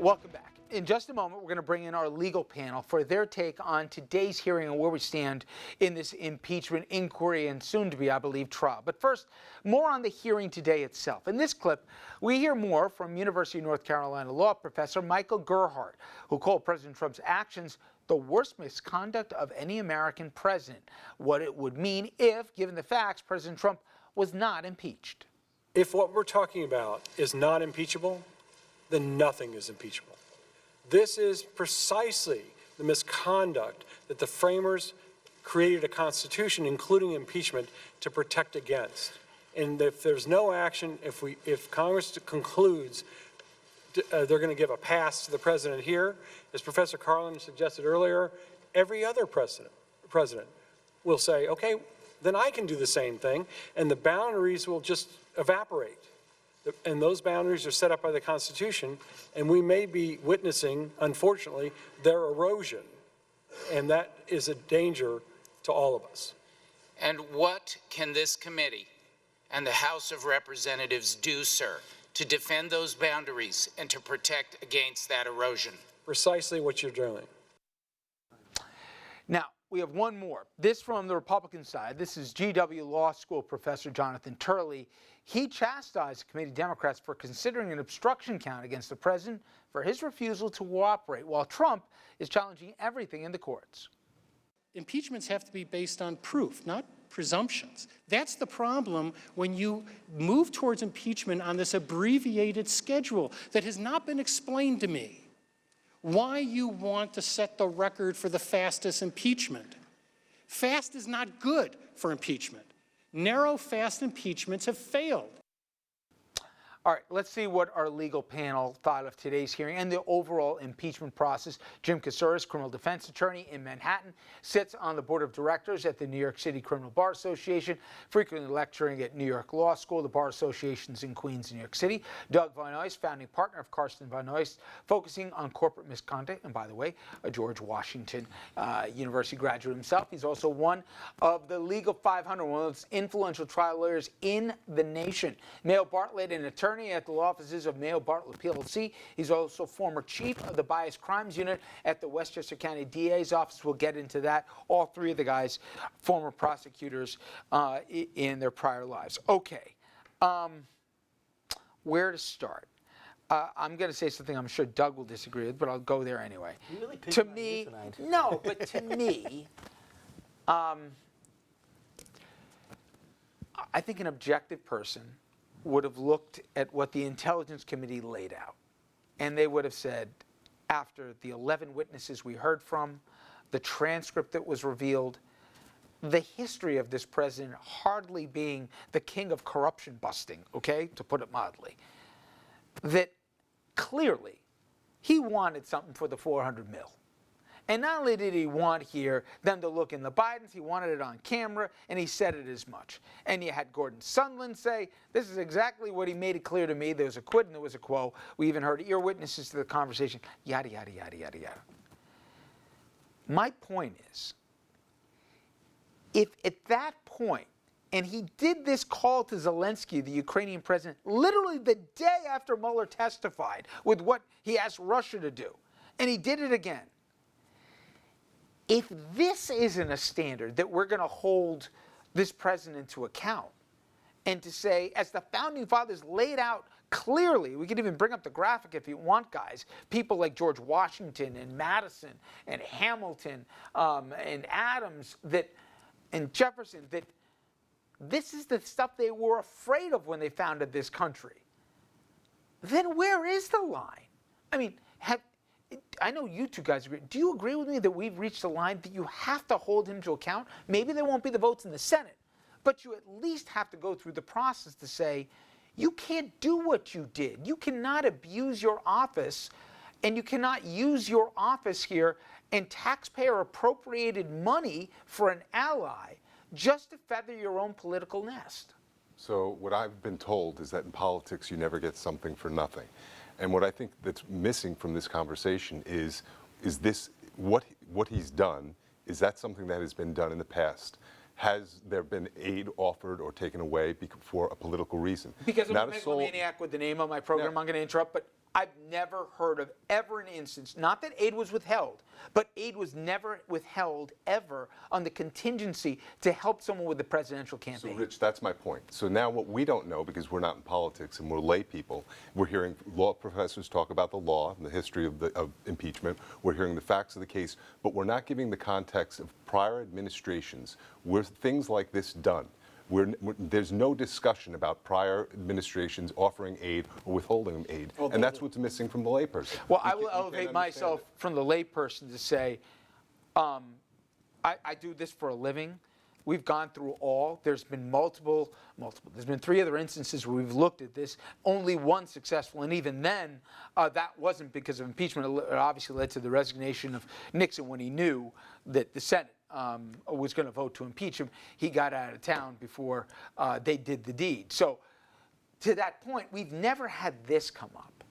Welcome back. In just a moment, we're going to bring in our legal panel for their take on today's hearing and where we stand in this impeachment inquiry and soon to be, I believe, trial. But first, more on the hearing today itself. In this clip, we hear more from University of North Carolina law professor Michel Gerard, who called President Trump's actions the worst misconduct of any American president. What it would mean if, given the facts, President Trump was not impeached. If what we're talking about is not impeachable, then nothing is impeachable. This is precisely the misconduct that the framers created a constitution, including impeachment, to protect against. And if there's no action, if Congress concludes they're going to give a pass to the president here, as Professor Carlin suggested earlier, every other president will say, okay, then I can do the same thing, and the boundaries will just evaporate. And those boundaries are set up by the Constitution, and we may be witnessing, unfortunately, their erosion. And that is a danger to all of us. And what can this committee and the House of Representatives do, sir, to defend those boundaries and to protect against that erosion? Precisely what you're doing. Now, we have one more. This from the Republican side. This is GW Law School professor Jonathan Turley. He chastised the committee Democrats for considering an obstruction count against the president for his refusal to cooperate, while Trump is challenging everything in the courts. Impeachments have to be based on proof, not presumptions. That's the problem when you move towards impeachment on this abbreviated schedule that has not been explained to me. Why you want to set the record for the fastest impeachment. Fast is not good for impeachment. Narrow, fast impeachments have failed. All right, let's see what our legal panel thought of today's hearing and the overall impeachment process. James Kousouros, criminal defense attorney in Manhattan, sits on the board of directors at the New York City Criminal Bar Association, frequently lecturing at New York Law School, the bar associations in Queens and New York City. Doug von Oiste, founding partner of Karsten von Oiste, focusing on corporate misconduct. And by the way, a George Washington University graduate himself. He's also one of the Legal 500, one of those influential trial lawyers in the nation. Mayo Bartlett, an attorney at the law offices of Mayo Bartlett PLC. He's also former chief of the Bias Crimes Unit at the Westchester County DA's office. We'll get into that. All three of the guys, former prosecutors in their prior lives. Okay, where to start? I'm going to say something I'm sure Doug will disagree with, but I'll go there anyway. You really to me, no, but to me, I think an objective person would have looked at what the Intelligence Committee laid out, and they would have said, after the 11 witnesses we heard from, the transcript that was revealed, the history of this president hardly being the king of corruption busting, okay, to put it mildly, that clearly he wanted something for the $400 million. And not only did he want them to look in the Bidens, he wanted it on camera, and he said it as much. And you had Gordon Sondland say, this is exactly what he made it clear to me. There was a quid and there was a quo. We even heard ear witnesses to the conversation, yada, yada, yada, yada, yada. My point is, if at that point, and he did this call to Zelensky, the Ukrainian president, literally the day after Mueller testified with what he asked Russia to do, and he did it again. If this isn't a standard that we're going to hold this president to account, and to say, as the founding fathers laid out clearly, we can even bring up the graphic if you want, guys, people like George Washington and Madison and Hamilton and Adams and Jefferson, that this is the stuff they were afraid of when they founded this country. Then where is the line? I mean, I know you two guys agree. Do you agree with me that we've reached a line that you have to hold him to account? Maybe there won't be the votes in the Senate, but you at least have to go through the process to say, you can't do what you did. You cannot abuse your office, and you cannot use your office here and taxpayer appropriated money for an ally just to feather your own political nest. So what I've been told is that in politics, you never get something for nothing. And what I think that's missing from this conversation is this what he's done, is that something that has been done in the past? Has there been aid offered or taken away for a political reason? Because I'm a megalomaniac with the name on my program, I'm going to interrupt, but I've never heard of ever an instance, not that aid was withheld, but aid was never withheld ever on the contingency to help someone with the presidential So, campaign. Rich, that's my point. So now what we don't know, because we're not in politics and we're lay people, we're hearing law professors talk about the law and the history of impeachment. We're hearing the facts of the case, but we're not giving the context of prior administrations where things like this done. There's no discussion about prior administrations offering aid or withholding aid, and that's what's missing from the layperson. Well, We I will can't elevate understand myself it. from the layperson to say, I do this for a living. We've gone through all. There's been multiple. There's been 3 other instances where we've looked at this. Only one successful, and even then, that wasn't because of impeachment. It obviously led to the resignation of Nixon when he knew that the Senate was going to vote to impeach him. He got out of town before they did the deed. So, to that point, we've never had this come up.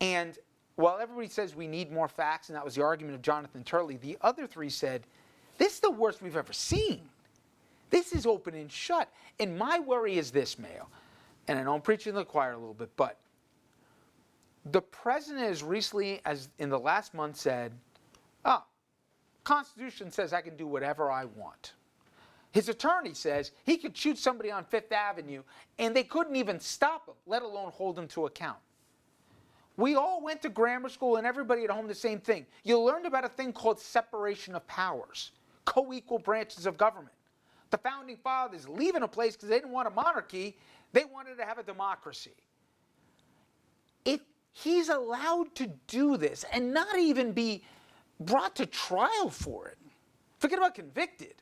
And while everybody says we need more facts, and that was the argument of Jonathan Turley, the other 3 said, this is the worst we've ever seen. This is open and shut. And my worry is this, Mayo, and I know I'm preaching to the choir a little bit, but the president as recently as in the last month said, Constitution says I can do whatever I want. His attorney says he could shoot somebody on Fifth Avenue and they couldn't even stop him, let alone hold him to account. We all went to grammar school and everybody at home the same thing. You learned about a thing called separation of powers, co-equal branches of government. The founding fathers leaving a place because they didn't want a monarchy, they wanted to have a democracy. If he's allowed to do this and not even be brought to trial for it, forget about convicted,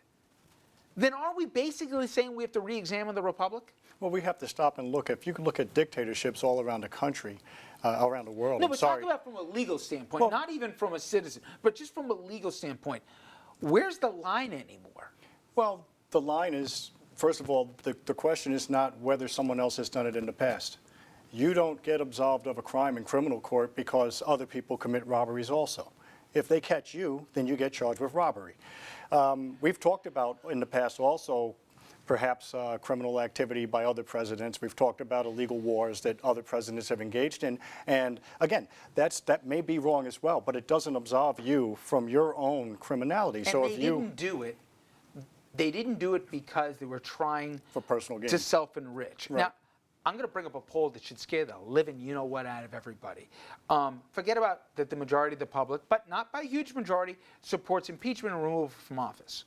then are we basically saying we have to re-examine the republic? Well, we have to stop and look. If you can look at dictatorships all around the country, around the world. No, I'm but sorry. talk about from a legal standpoint, Well, not even from a citizen, but just from a legal standpoint. Where's the line anymore? Well, the line is, first of all, the question is not whether someone else has done it in the past. You don't get absolved of a crime in criminal court because other people commit robberies also. If they catch you, then you get charged with robbery. We've talked about in the past also perhaps criminal activity by other presidents. We've talked about illegal wars that other presidents have engaged in. And again, that may be wrong as well, but it doesn't absolve you from your own criminality. And so they if you didn't do it. They didn't do it because they were trying for personal gain to self-enrich. Right. Now, I'm going to bring up a poll that should scare the living you-know-what out of everybody. Forget about that the majority of the public, but not by a huge majority, supports impeachment and removal from office.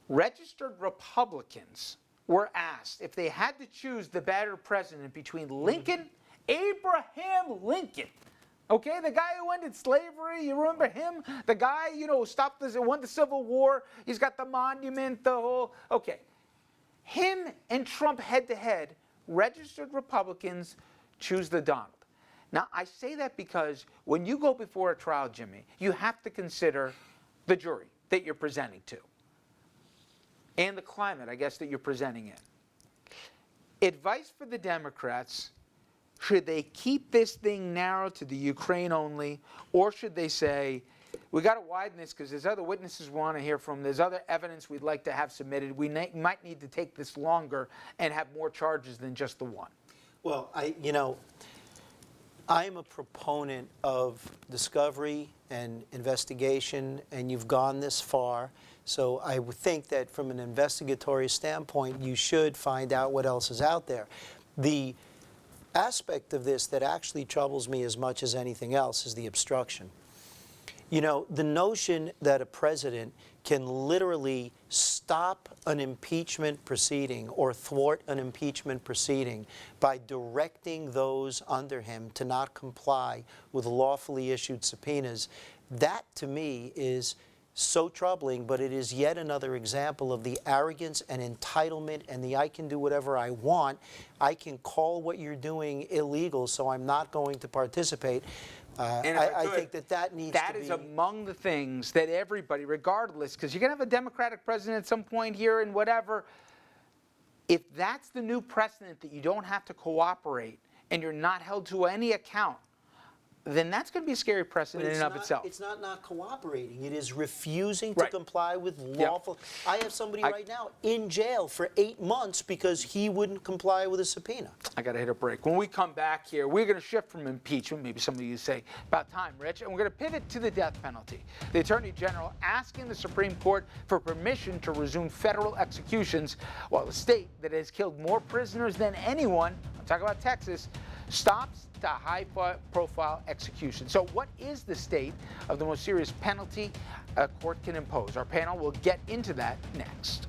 Registered Republicans were asked if they had to choose the better president between Lincoln, Abraham Lincoln, okay, the guy who ended slavery, you remember him? The guy, stopped won the Civil War, he's got the monument, the whole, okay. Him and Trump head-to-head, registered Republicans choose the Donald. Now, I say that because when you go before a trial, Jimmy, you have to consider the jury that you're presenting to and the climate, I guess, that you're presenting in. Advice for the Democrats, should they keep this thing narrow to the Ukraine only, or should they say, we got to widen this because there's other witnesses we want to hear from, there's other evidence we'd like to have submitted, we might need to take this longer and have more charges than just the one? Well, I'm a proponent of discovery and investigation, and you've gone this far. So I would think that from an investigatory standpoint, you should find out what else is out there. The aspect of this that actually troubles me as much as anything else is the obstruction. The notion that a president can literally stop an impeachment proceeding or thwart an impeachment proceeding by directing those under him to not comply with lawfully issued subpoenas, that to me is so troubling, but it is yet another example of the arrogance and entitlement and the I can do whatever I want. I can call what you're doing illegal, so I'm not going to participate. I think that needs to be... That is among the things that everybody, regardless, because you're going to have a Democratic president at some point here and whatever, if that's the new precedent that you don't have to cooperate and you're not held to any account, then that's going to be a scary precedent in and of itself. It's not cooperating. It is refusing to Right. comply with lawful. I have somebody right now in jail for 8 months because he wouldn't comply with a subpoena. I got to hit a break. When we come back here, we're going to shift from impeachment, maybe some of you say, about time, Rich, and we're going to pivot to the death penalty. The Attorney General asking the Supreme Court for permission to resume federal executions while a state that has killed more prisoners than anyone, I'm talking about Texas, stops the high-profile execution. So what is the state of the most serious penalty a court can impose? Our panel will get into that next.